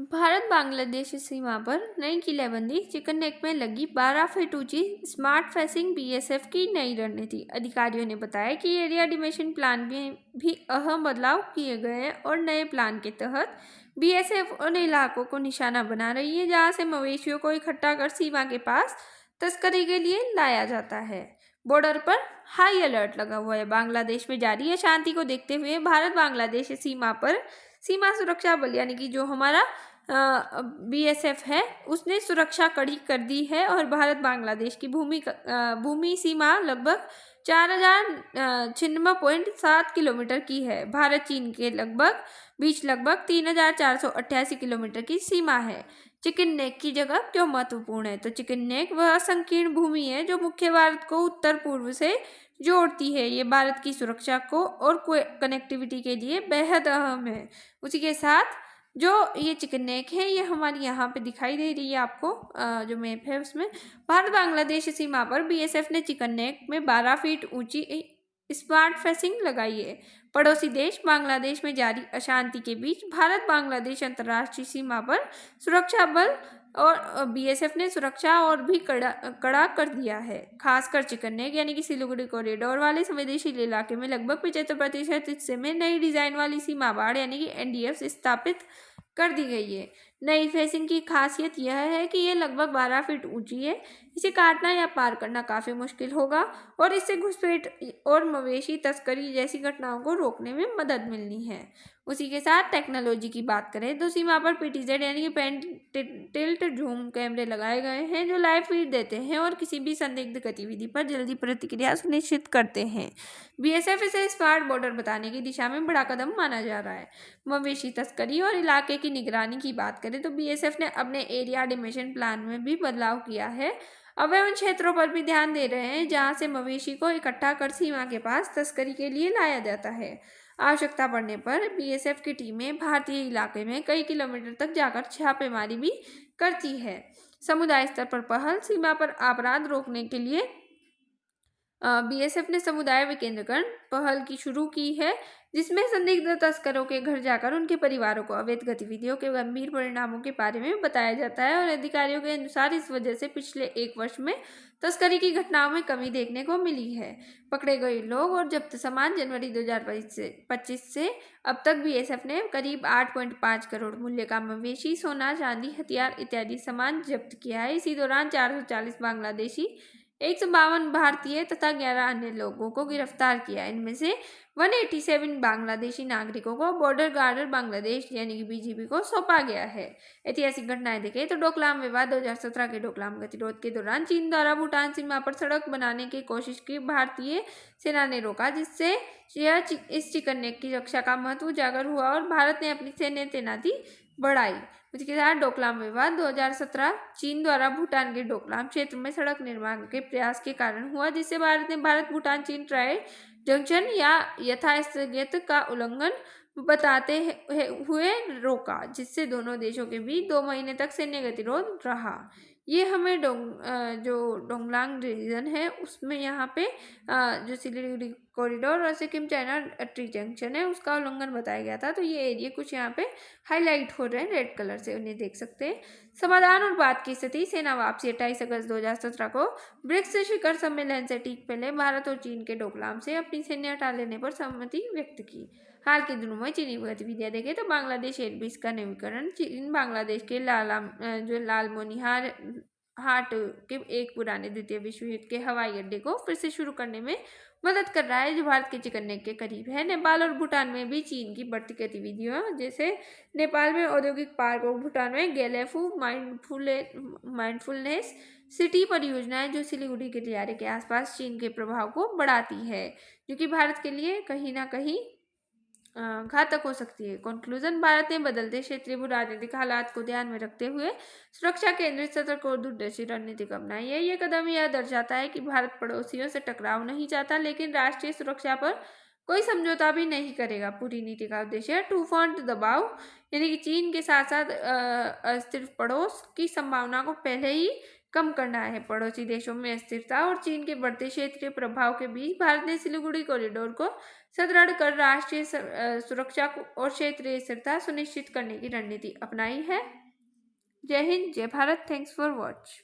भारत बांग्लादेश सीमा पर नई किलेबंदी, chicken neck में लगी 12 फीट ऊंची स्मार्ट फेंसिंग बीएसएफ की नई रणनीति। अधिकारियों ने बताया कि एरिया डिमिशन प्लान में भी अहम बदलाव किए गए हैं और नए प्लान के तहत बीएसएफ उन इलाकों को निशाना बना रही है जहां से मवेशियों को इकट्ठा कर सीमा के पास तस्करी के लिए लाया जाता है। बॉर्डर पर हाई अलर्ट लगा हुआ है। बांग्लादेश में जारी अशांति को देखते हुए भारत बांग्लादेश सीमा पर सीमा सुरक्षा बल यानी कि जो हमारा बीएसएफ है उसने सुरक्षा कड़ी कर दी है और भारत बांग्लादेश की भूमि सीमा लगभग 4096.7 किलोमीटर की है। भारत चीन के बीच लगभग 3488 किलोमीटर की सीमा है। चिकन नेक की जगह क्यों महत्वपूर्ण है? तो चिकन नेक वह संकीर्ण भूमि है जो मुख्य भारत को उत्तर पूर्व से जोड़ती है। ये भारत की सुरक्षा को और कनेक्टिविटी के लिए बेहद अहम है। उसी के साथ जो ये चिकन नेक है ये हमारी यहाँ पे दिखाई दे रही है आपको, जो मैप है उसमें भारत बांग्लादेश सीमा पर बीएसएफ ने चिकन नेक में 12 फीट ऊंची स्मार्ट फेंसिंग लगाई है। पड़ोसी देश बांग्लादेश में जारी अशांति के बीच भारत बांग्लादेश अंतर्राष्ट्रीय सीमा पर सुरक्षा बल और बीएसएफ ने सुरक्षा और भी कड़ा कर दिया है। खासकर चिकन नेक यानी कि सिलीगुड़ी कॉरिडोर वाले संवेदनशील इलाके में लगभग 75% हिस्से में नई डिजाइन वाली सीमा बाड़ यानी कि एनडीएफ स्थापित कर दी गई है। नई फेंसिंग की खासियत यह है कि यह लगभग 12 फीट ऊंची है। इसे काटना या पार करना काफी मुश्किल होगा और इससे घुसपैठ और मवेशी तस्करी जैसी घटनाओं को रोकने में मदद मिलनी है। उसी के साथ टेक्नोलॉजी की बात करें तो सीमा पर पीटीजेड यानी कि पेन टिल्ट जूम कैमरे लगाए गए हैं जो लाइव फीड देते हैं और किसी भी संदिग्ध गतिविधि पर जल्दी प्रतिक्रिया सुनिश्चित करते हैं। बीएसएफ इसे स्मार्ट बॉर्डर बताने की दिशा में बड़ा कदम माना जा रहा है। मवेशी तस्करी और इलाके की निगरानी की बात करें तो बीएसएफ ने अपने एरिया डिमिशन प्लान में भी बदलाव किया है। अब वे उन क्षेत्रों पर भी ध्यान दे रहे हैं जहां से मवेशी को इकट्ठा कर सीमा के पास तस्करी के लिए लाया जाता है। आवश्यकता पड़ने पर बीएसएफ की टीमें भारतीय इलाके में कई किलोमीटर तक जाकर छापेमारी भी करती है। समुदाय स्तर पर पहल, सीमा पर अपराध रोकने के लिए बीएसएफ ने समुदाय विकेंद्रीकरण पहल की शुरू की है जिसमें संदिग्ध तस्करों के घर जाकर उनके परिवारों को अवैध गतिविधियों के गंभीर परिणामों के बारे में बताया जाता है और अधिकारियों के अनुसार इस वजह से पिछले 1 वर्ष में तस्करी की घटनाओं में कमी देखने को मिली है। पकड़े गए लोग और जब्त सामान जनवरी 2025 से अब तक बीएसएफ ने करीब 8.5 करोड़ मूल्य का मवेशी, सोना, चांदी, हथियार इत्यादि सामान जब्त किया है। इसी दौरान 440 बांग्लादेशी, 152 भारतीय तथा 11 अन्य लोगों को गिरफ्तार किया। इनमें से 187 बांग्लादेशी नागरिकों को बॉर्डर गार्ड बांग्लादेश यानी कि बीजीबी को सौंपा गया है। ऐतिहासिक घटनाएं देखें तो डोकलाम विवाद 2017 के डोकलाम गतिरोध के दौरान चीन द्वारा भूटान सीमा पर सड़क बनाने की कोशिश की भारतीय सेना ने रोका, जिससे इस चिकन नेक की रक्षा का महत्व उजागर हुआ और भारत ने अपनी सैन्य तैनाती बढ़ाई। उसके साथ डोकलाम विवाद 2017 चीन द्वारा भूटान के डोकलाम क्षेत्र में सड़क निर्माण के प्रयास के कारण हुआ, जिससे भारत भूटान चीन ट्राई जंक्शन या यथास्थगित का उल्लंघन बताते हुए रोका, जिससे दोनों देशों के बीच 2 महीने तक सैन्य गतिरोध रहा। ये हमें जो डोंगलांग रीजन है उसमें यहाँ पे जो सिलीगुड़ी कॉरिडोर और सिक्किम चाइना ट्री जंक्शन है उसका उल्लंघन बताया गया था। तो ये एरिया कुछ यहाँ पे हाईलाइट हो रहे हैं रेड कलर से, उन्हें देख सकते हैं। समाधान और बात की स्थिति, सेना वापसी 28 अगस्त 2017 को ब्रिक्स शिखर सम्मेलन से ठीक पहले भारत और चीन के डोकलाम से अपनी सैन्य हटा लेने पर सहमति व्यक्त की। हाल के दिनों में चीनी गतिविधियां देखें तो बांग्लादेश एयरबेस का नवीकरण, चीन बांग्लादेश के लालमोनिहार हाट के एक पुराने द्वितीय विश्व युद्ध के हवाई अड्डे को फिर से शुरू करने में मदद कर रहा है जो भारत के चिकन नेक के करीब है। नेपाल और भूटान में भी चीन की बढ़ती गतिविधियों, जैसे नेपाल में औद्योगिक पार्क और भूटान में गैलेफू माइंडफुलनेस सिटी परियोजनाएं जो सिलीगुड़ी के गलियारे के आसपास चीन के प्रभाव को बढ़ाती है, जो कि भारत के लिए कहीं ना कहीं घातक हो सकती है। कंक्लूजन, भारत ने बदलते क्षेत्रीय राजनीतिक हालात को ध्यान में रखते हुए सुरक्षा केंद्रित, सतर्क और दूरदर्शी रणनीति अपनाई है। यह कदम यह दर्शाता है कि भारत पड़ोसियों से टकराव नहीं चाहता लेकिन राष्ट्रीय सुरक्षा पर कोई समझौता भी नहीं करेगा। पूरी नीति का उद्देश्य है टू फ्रंट दबाव यानी कि चीन के साथ साथ अस्थिर पड़ोस की संभावना को पहले ही कम करना है। पड़ोसी देशों में अस्थिरता और चीन के बढ़ते क्षेत्रीय प्रभाव के बीच भारत ने सिलीगुड़ी कॉरिडोर को सुदृढ़ कर राष्ट्रीय सुरक्षा और क्षेत्रीय स्थिरता सुनिश्चित करने की रणनीति अपनाई है। जय हिंद, जय भारत। Thanks for watch.